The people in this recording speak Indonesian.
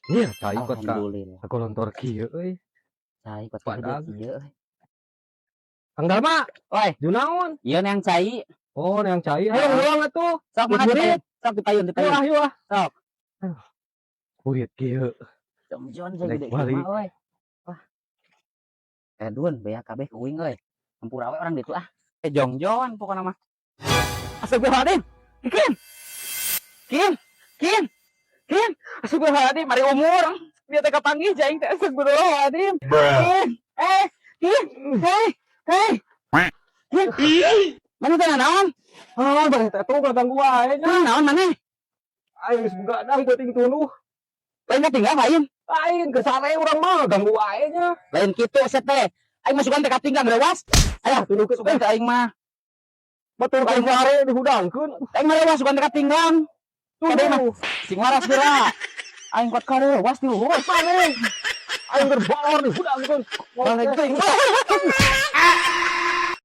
Iya, cai kot ka. Alhamdulillah. Aku lontor kieu euy. Cai kot Padahal. kieu euy. Kang Dharma, Oi, junaon? ieu yang cai. Oh, yang cai. Ayo ulang atuh. Sok mah Kurit. sok dipayun. Yuk ah. Sok. Kurit kieu. Jom saya gede balik. mah euy. Wah. Dun beak kabeh kuing euy. Hampura we orang ditu ah. Jongjoan pokona mah. Astagfirullahaladzim. Kim. Astagfirullahaladzim, mari umur. Dia teh kapanggih jaing teh astagfirullahaladzim. Kim. Hei. Mana teh naon? Ah, bari teh tuh ganggu wae nya. Naon maneh? Aing geus begadang peuting tuluh. Lain tinggal lain. Aing ke sare urang mah ganggu wae nya. Lain kitu set teh. Aing masukan teh katinggal rewas. Aya tuluh ke sugan teh aing mah. Batur ka sare dihudangkeun. Aing mah rewas sugan teh katinggal. Kade mah sing waras geura. Aing kuat ka rewas di luhur. Aing berbalor dihudangkeun. Balik teh.